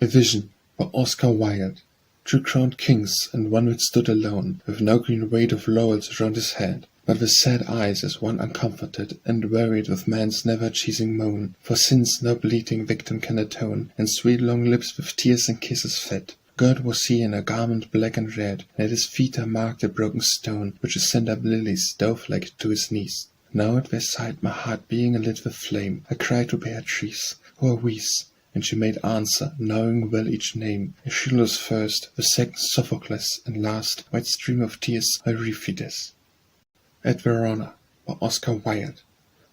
A Vision by Oscar Wilde. Two crowned kings, and one which stood alone, with no green weight of laurels round his head, but with sad eyes as one uncomforted, and wearied with man's never-ceasing moan, for sins no bleating victim can atone, and sweet long lips with tears and kisses fed. Girt was he in a garment black and red, and at his feet are marked a broken stone, which is sent up lilies, dove-like, to his knees. Now at their side, my heart being alit with flame, I cried to Beatrice, who are we's? And she made answer, knowing well each name. Aeschylus first, the second Sophocles, and last, white stream of tears, Euripides. At Verona, by Oscar Wilde.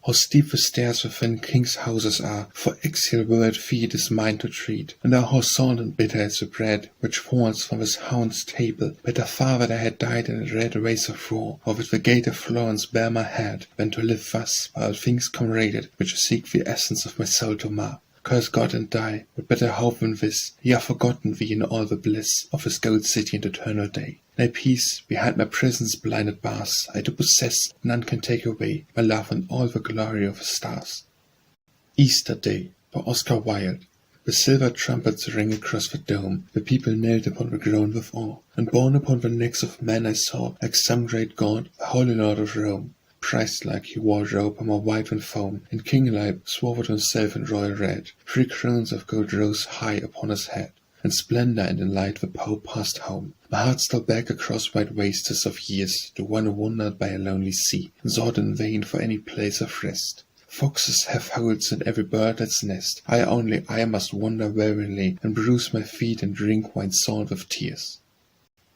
How steep the stairs within kings' houses are, for exile-whirled feet is mine to tread, and how salt and bitter is the bread, which falls from this hound's table. Better far that I had died in a red race of war, or with the gate of Florence bare my head, than to live thus, by all things comraded, which seek the essence of my soul to mar. Curse God and die, but better hope than this, ye have forgotten thee in all the bliss of his gold city and eternal day. Thy peace, behind my prison's blinded bars, I do possess, none can take away, my love and all the glory of the stars. Easter Day, by Oscar Wilde. The silver trumpets rang across the dome, the people knelt upon the ground with awe, and borne upon the necks of men I saw, like some great god, the Holy Lord of Rome. Christ-like he wore a robe more white than foam, and king-like swathed himself in royal red. 3 crowns of gold rose high upon his head. In splendor and in light the Pope passed home. My heart stole back across white wastes of years, to one who wandered by a lonely sea, and sought in vain for any place of rest. Foxes have holes in every bird that's nest. I must wander wearily, and bruise my feet and drink wine salt with tears.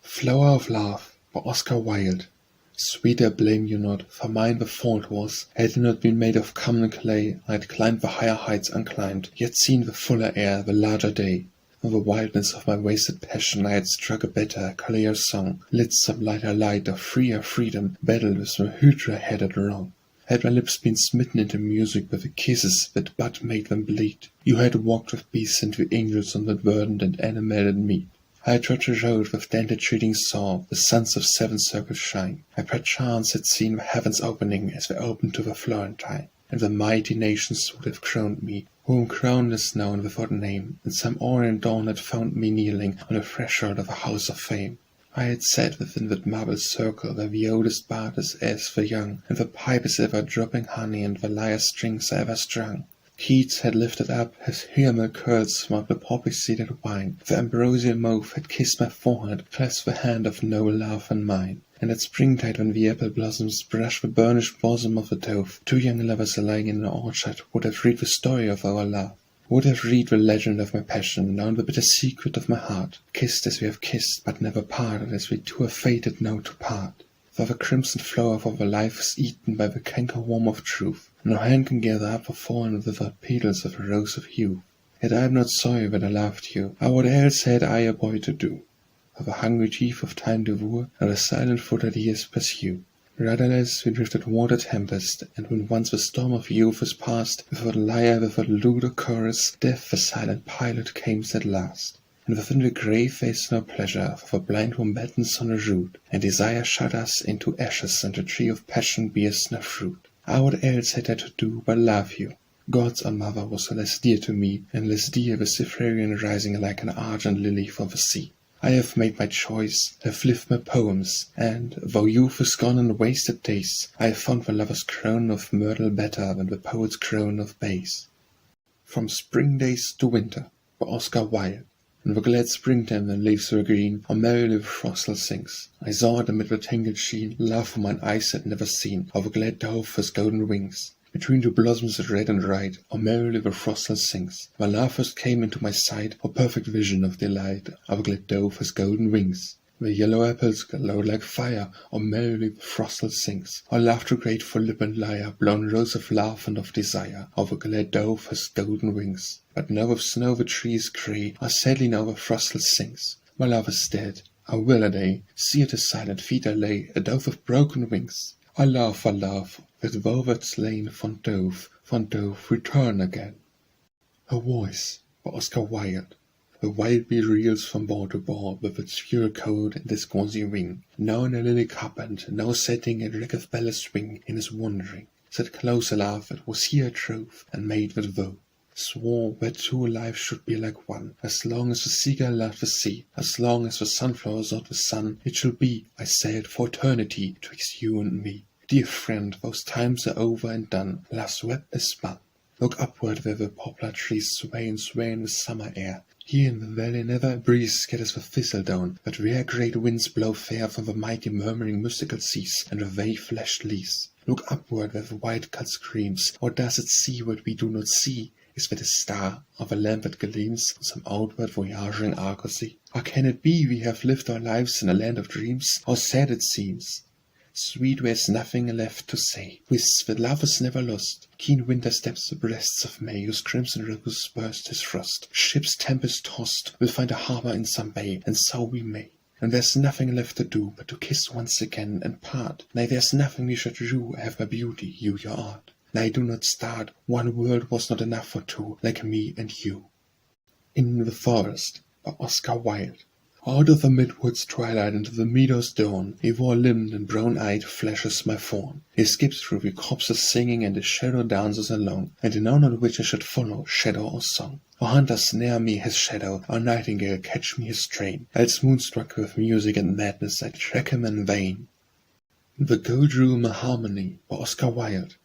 Flower of Love, by Oscar Wilde. Sweeter blame you not, for mine the fault was. Had it not been made of common clay, I had climbed the higher heights unclimbed, yet seen the fuller air, the larger day. From the wildness of my wasted passion I had struck a better, clear song, lit some lighter light of freer freedom, battled with some hydra-headed wrong. Had my lips been smitten into music with the kisses that but made them bleed, you had walked with beasts and with angels on that verdant and animated mead. I trod the road with dented treading saw, the suns of 7 circles shine. I perchance had seen the heavens opening as they opened to the Florentine, and the mighty nations would have crowned me, whom crownless now and without name, and some orient dawn had found me kneeling on the threshold of a house of fame. I had sat within that marble circle where the oldest bard is as the young, and the pipe is ever dropping honey and the lyre strings are ever strung. Keats had lifted up his hymeneal curls from up the poppy-seeded wine. The ambrosial mauve had kissed my forehead, clasped the hand of noble love in mine. And at springtide, when the apple blossoms brush the burnished bosom of the dove, 2 young lovers lying in an orchard would have read the story of our love. Would have read the legend of my passion, known the bitter secret of my heart, kissed as we have kissed, but never parted as we 2 are fated now to part. For the crimson flower of our life is eaten by the cankerworm of truth. No hand can gather up the fallen without petals of a rose of youth. Yet I am not sorry that I loved you, or what else had I a boy to do? For the hungry teeth of time devour, or the silent foot that years pursue. Rudderless we drifted water tempest, and when once the storm of youth is past, without lyre, without lute or chorus, death the silent pilot came at last. And within the grave there is no pleasure, for the blind one battens on a root, and desire shut us into ashes, and the tree of passion bears no fruit. What else had I to do but love you? God's own mother was less dear to me, and less dear the Cytherean rising like an argent lily from the sea. I have made my choice, have lived my poems, and, though youth is gone and wasted days, I have found the lover's crown of myrtle better than the poet's crown of bays. From Spring Days to Winter, by Oscar Wilde. In the glad springtime when leaves were green, how merrily the throstle sings. I saw it amid the tangled sheen, love for mine eyes had never seen, how the glad dove has golden wings. Between 2 blossoms red and bright, how merrily the throstle sings. When love first came into my sight, how perfect vision of delight, how the glad dove has golden wings. The yellow apples glow like fire, how merrily the throstle sings. How love to grateful lip and lyre, blown rose of love and of desire, how the glad dove has golden wings. But now with snow the tree is grey, how sadly now the throstle sings. My love is dead, how will a day see at his silent feet I lay, a dove with broken wings. I love, with thou that slain, fond dove, return again. Her Voice, by Oscar Wilde. The wild bee reels from bough to bough, with its pure coat and its gauzy wing, now in a lily cup, and now setting a ragged ballast wing in his wandering. Said closer love, it was here troth, and made with woe. swore where two lives should be like one. As long as the seagull loved the sea, as long as the sunflower sought the sun, it shall be, I said, for eternity, twixt you and me. Dear friend, those times are over and done, love's web is spun. Look upward where the poplar trees sway in the summer air. Here in the valley never a breeze scatters the thistledown, but rare great winds blow fair from the mighty murmuring mystical seas and the wave-flashed leaves. Look upward where the white gull screams, or does it see what we do not see? Is that a star, or a lamp that gleams on some outward voyaging argosy? Or can it be we have lived our lives in a land of dreams? How sad it seems! Sweet, there's nothing left to say. Whist that love is never lost. Keen winter steps the breasts of May, whose crimson rivers burst his frost. Ships tempest tossed will find a harbour in some bay, and so we may. And there's nothing left to do but to kiss once again and part. Nay, there's nothing we should do, have my beauty, you your art. Nay, do not start, one world was not enough for two, like me and you. In the Forest, by Oscar Wilde. Out of the midwood's twilight into the meadow's dawn, a war-limbed and brown-eyed flashes my fawn. He skips through the copses singing, and his shadow dances along, and I know not which I should follow, shadow or song. O hunter, snare me his shadow, or nightingale, catch me his strain, else moonstruck with music and madness I track him in vain. The Gold Room a Harmony, by Oscar Wilde.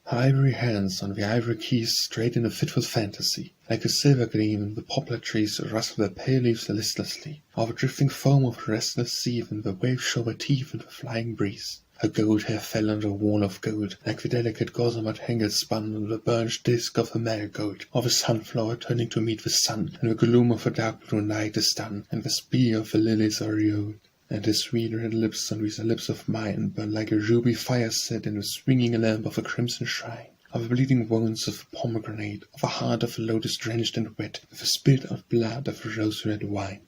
Her ivory hands on the ivory keys straight in a fitful fantasy. Like a silver gleam, the poplar trees rustle their pale leaves listlessly. Over drifting foam of the restless sea, when the waves show their teeth in the flying breeze. Her gold hair fell under a wall of gold, like the delicate gossamer tangle spun on the burnished disk of the marigold, or the sunflower turning to meet the sun, and the gloom of the dark blue night is done, and the spear of the lilies aureoled. And his sweet red lips on these lips of mine burn like a ruby fire set in the swinging lamp of a crimson shrine, of the bleeding wounds of a pomegranate, of a heart of a lotus drenched and wet, with the spilt out blood of a rose-red wine.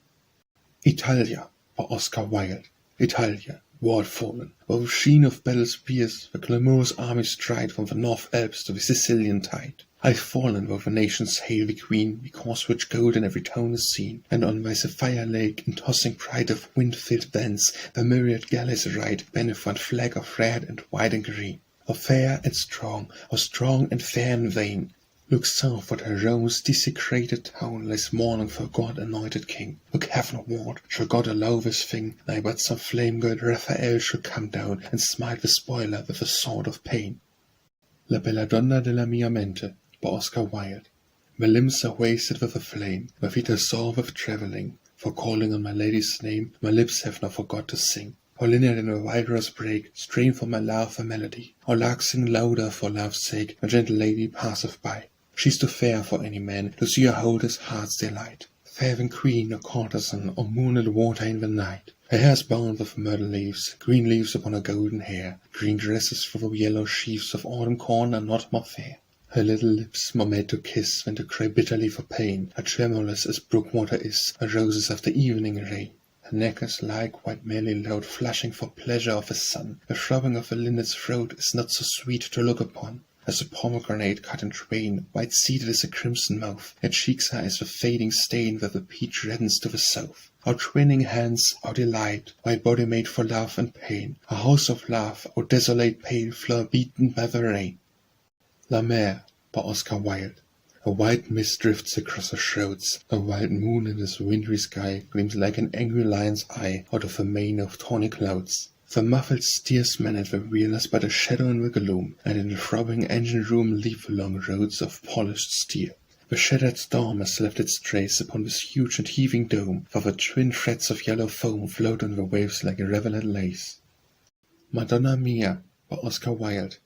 Italia, by Oscar Wilde. Italia, walled fallen, where the sheen of battle spears, the clamorous armies stride from the North Alps to the Sicilian tide. I've fallen where the nations hail the queen, because rich gold in every tone is seen, and on my sapphire lake, in tossing pride of wind-filled vents, the myriad galleys ride, beneath one flag of red and white and green. O fair and strong, O strong and fair in vain, look southward where Rome's desecrated town lies mourning for a God-anointed king. Look heavenward, shall God allow this thing? Nay, but some flame-girt Raphael shall come down, and smite the spoiler with the sword of pain. La bella Donna della Mente, by Oscar Wilde. My limbs are wasted with a flame, my feet are sore with travelling, for calling on my lady's name, my lips have not forgot to sing. O linnet in a wild rose brake, strain for my love a melody. O lark, sing louder for love's sake, my gentle lady passeth by. She's too fair for any man to see her hold his heart's delight. Fair queen or courtesan, or moonlit water in the night. Her hair is bound with myrtle leaves, green leaves upon her golden hair. Green dresses through the yellow sheaves of autumn corn are not more fair. Her little lips more made to kiss than to cry bitterly for pain. Her tremulous as brook water is, her roses after evening rain. Her neck is like white merely loud, flushing for pleasure of the sun. The throbbing of the linnet's throat is not so sweet to look upon. As a pomegranate cut in twain, white-seeded as a crimson mouth, her cheeks are as the fading stain where the peach reddens to the south. Our twinning hands, our delight, white body made for love and pain, a house of love, our desolate pale flower beaten by the rain. La Mer, by Oscar Wilde. A white mist drifts across her shrouds, a wild moon in this wintry sky gleams like an angry lion's eye out of a mane of tawny clouds. The muffled steersman at the wheel is but a shadow in the gloom, and in the throbbing engine-room leap the long roads of polished steel. The shattered storm has left its trace upon this huge and heaving dome, for the twin threads of yellow foam float on the waves like a rivulet lace. Madonna Mia, by Oscar Wilde.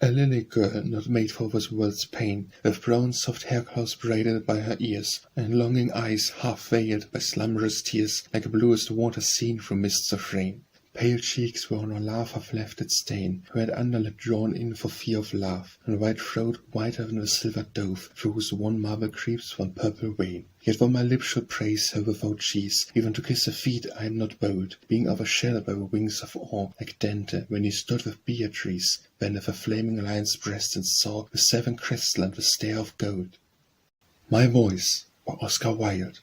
A lily girl not made for this world's pain, with brown soft hair close braided by her ears, and longing eyes half veiled by slumberous tears, like bluest water seen through mists of rain. Pale cheeks where no love have left its stain, red underlip drawn in for fear of love, and white throat whiter than the silvered dove, through whose wan marble creeps one purple vein. Yet though my lips should praise her without cheese, even to kiss her feet I am not bold, being overshadowed by the wings of awe, like Dante when he stood with Beatrice, beneath a flaming lion's breast and saw the seven crystal and the stair of gold. My Voice, by Oscar Wilde.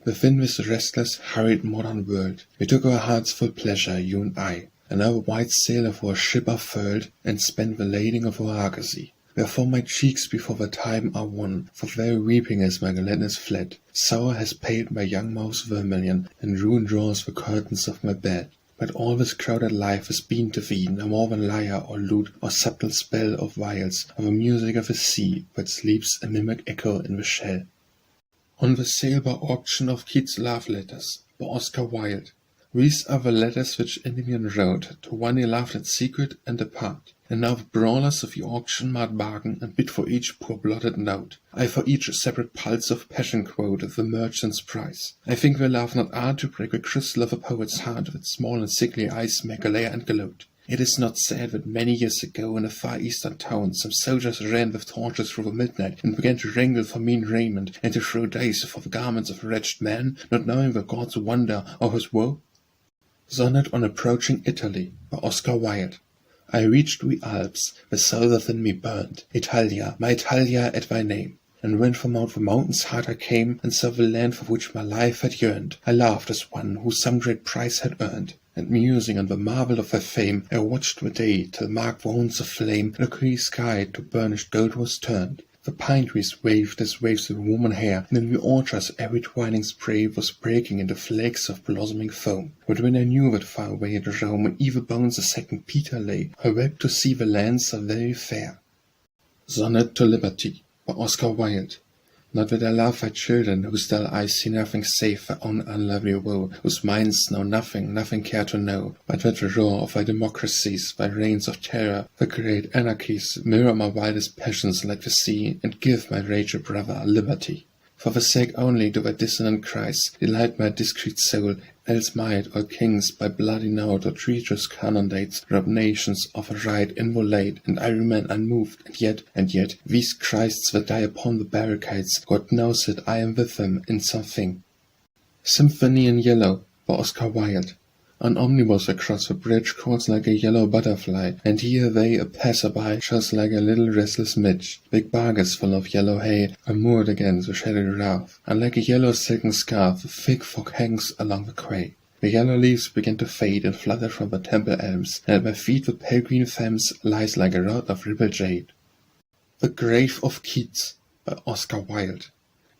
Within this restless, hurried modern world, we took our heart's full pleasure, you and I, and our white sail of our ship are furled, and spent the lading of our argosy. Wherefore my cheeks before the time are wan, for very weeping is my gladness fled. Sour has paled my young mouth's vermilion, and ruin draws the curtains of my bed. But all this crowded life has been to thee no more than lyre or lute or subtle spell of viols, or the music of the sea that sleeps a mimic echo in the shell. On the sale by auction of Keats' love letters, by Oscar Wilde. These are the letters which Endymion wrote to one he loved in secret and apart. And now the brawlers of the auction might bargain and bid for each poor blotted note. I for each separate pulse of passion quote the merchant's price. I think their love not art to break the crystal of a poet's heart with small and sickly eyes make glare and gloat. It is not said that many years ago in a far eastern town some soldiers ran with torches through the midnight and began to wrangle for mean raiment and to throw dice for the garments of a wretched man, not knowing the god's wonder or his woe. Sonnet on Approaching Italy, by Oscar Wilde. I reached the Alps, the soul within me burned. Italia, my Italia, at thy name. And when from out the mountains heart I came, and saw the land for which my life had yearned, I laughed as one who some great prize had earned. And musing on the marvel of thy fame, I watched the day till marked the horns of flame, and the clear sky to burnished gold was turned. The pine trees waved as waves the woman hair, and in the orchards every twining spray was breaking into flakes of blossoming foam. But when I knew that far away at Rome, in evil bones a second Peter lay, I wept to see the lands so very fair. Sonnet to Liberty, by Oscar Wilde. Not that I love thy children, whose dull eyes see nothing save their own unlovely woe, whose minds know nothing, nothing care to know, but that the roar of thy democracies, thy reigns of terror, the great anarchies, mirror my wildest passions like the sea, and give my rage a brother, liberty. For the sake only do thy dissonant cries delight my discreet soul, else might all kings by bloody note or treacherous canonades rob nations of a right inviolate, and I remain unmoved, and yet, these Christs that die upon the barricades, God knows that I am with them in something. Symphony in Yellow, by Oscar Wilde. An omnibus across the bridge calls like a yellow butterfly, and here they a passer-by shows like a little restless midge. Big bargains full of yellow hay are moored against the shadowy raft, and like a yellow silken scarf the thick fog hangs along the quay. The yellow leaves begin to fade and flutter from the temple elms, and at my feet the pale green Thames lies like a rod of rippled jade. The Grave of Keats, by Oscar Wilde.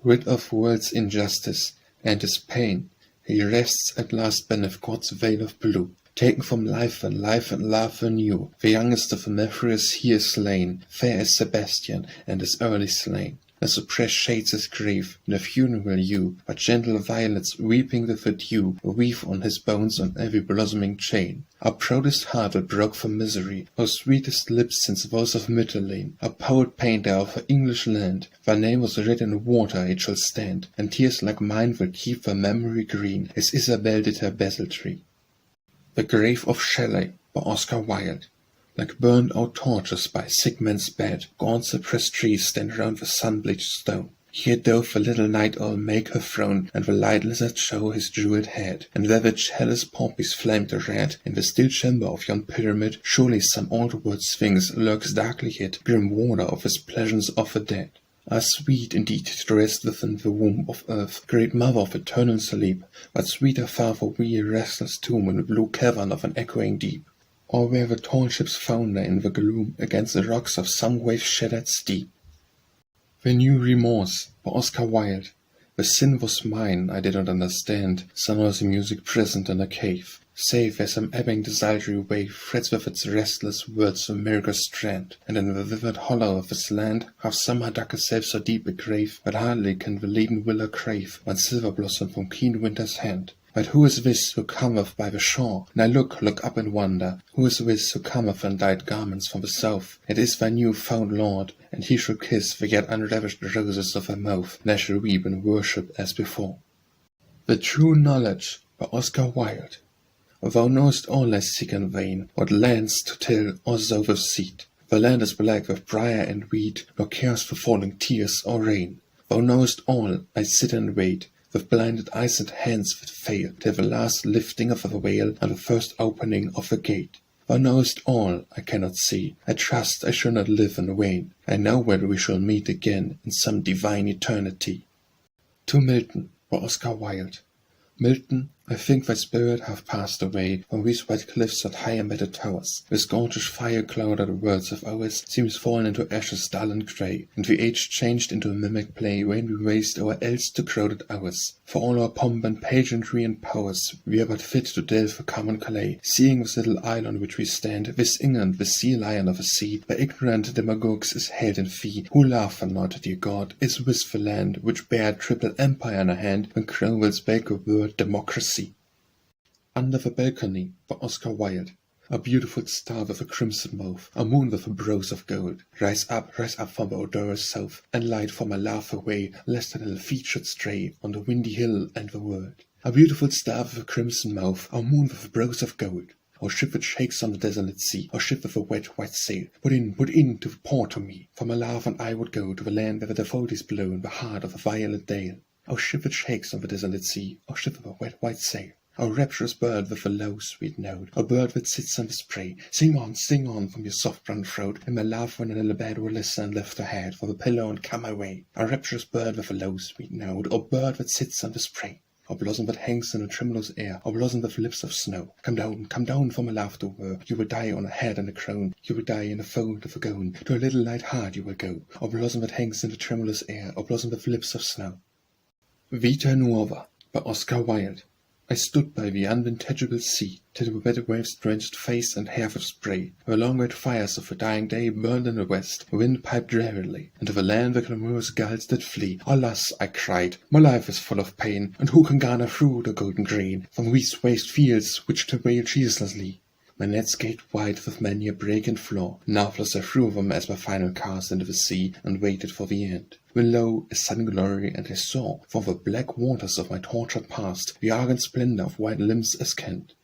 Rid of world's injustice and his pain, he rests at last beneath God's veil of blue. Taken from life and love anew, the youngest of the Mephius he is slain, fair as Sebastian, and is early slain. The suppressed shades his grief in a funeral hue, but gentle violets weeping with the dew weave on his bones on every blossoming chain. Our proudest heart that broke from misery, our sweetest lips since those of Mitylene, our poet painter of our English land, thy name was written in water, it shall stand, and tears like mine will keep thy memory green, as Isabel did her basil tree. The Grave of Shelley, by Oscar Wilde. Like burned-out torches by a sick man's bed, gaunt suppressed trees stand round the sun-bleached stone. Here doth the little night owl make her throne, and the light lizard show his jeweled head. And there the chalice poppies flamed red, in the still chamber of yon pyramid, surely some old-world sphinx lurks darkly hid, grim warder of his pleasures of the dead. Ah, sweet indeed to rest within the womb of earth, great mother of eternal sleep, but sweeter far for we a restless tomb in the blue cavern of an echoing deep. Or where the tall ships founder in the gloom against the rocks of some wave-shattered steep. The New Remorse, by Oscar Wilde. The sin was mine, I did not understand, some was the music prisoned in a cave, save where some ebbing desultory wave frets with its restless words the miracle strand, and in the vivid hollow of this land hath summer dug itself so deep a grave, that hardly can the leaden willow crave one silver blossom from keen winter's hand. But who is this who cometh by the shore? And I look up in wonder. Who is this who cometh in dyed garments from the south? It is thy new-found Lord, and he shall kiss the yet unravished roses of thy mouth, and I shall weep and worship as before. The True Knowledge, by Oscar Wilde. Thou knowest all I seek in vain, what lands to till or sow with seed. The land is black with briar and weed, nor cares for falling tears or rain. Thou knowest all, I sit and wait, with blinded eyes and hands that fail, till the last lifting of the veil and the first opening of the gate. Thou knowest all, I cannot see. I trust I shall not live in vain. I know whether we shall meet again in some divine eternity. To Milton, by Oscar Wilde. Milton, I think thy spirit hath passed away from these white cliffs and high embedded towers. This gorgeous fire-clouded worlds of ours seems fallen into ashes dull and grey, and the age changed into a mimic play when we waste our else too crowded hours. For all our pomp and pageantry and powers, we are but fit to delve a common clay, seeing this little isle on which we stand, this England, the sea lion of a sea, by ignorant demagogues is held in fee, who laugh not, dear God, is this the land which bare a triple empire in a hand, when Cromwell spake a word democracy. Under the Balcony by Oscar Wilde. A beautiful star with a crimson mouth, a moon with a brows of gold. Rise up from the odorous south, and light for my laugh away, lest a little feet should stray on the windy hill and the world. A beautiful star with a crimson mouth, a moon with brows of gold. O ship which shakes on the desolate sea, O ship with a wet white sail, put in to port to me, for my love and I would go to the land where the daffodils blow in the heart of a violet dale. O ship which shakes on the desolate sea, O ship with a wet white sail. O rapturous bird with a low sweet note, O bird that sits on the spray, sing on from your soft brown throat, and my love when a little bed will listen and lift her head for the pillow and come my way. O rapturous bird with a low sweet note, O bird that sits on the spray, O blossom that hangs in a tremulous air, O blossom with lips of snow, come down for my love to her, you will die on a head and a crown, you will die in a fold of a gown, to a little light heart you will go, O blossom that hangs in the tremulous air, O blossom with lips of snow. Vita Nuova by Oscar Wilde. I stood by the unvintageable sea, till the wet waves drenched face and hair with spray. The long red fires of the dying day burned in the west, the wind piped drearily, and to the land the clamorous gulls did flee. Alas, I cried, my life is full of pain, and who can garner through the golden grain from these waste fields which travail ceaselessly? My nets gaped wide with many a break and flaw, nathless I threw them as my final cast into the sea, and waited for the end. When lo, a sudden glory, and I saw, from the black waters of my tortured past, the argent splendor of white limbs askant.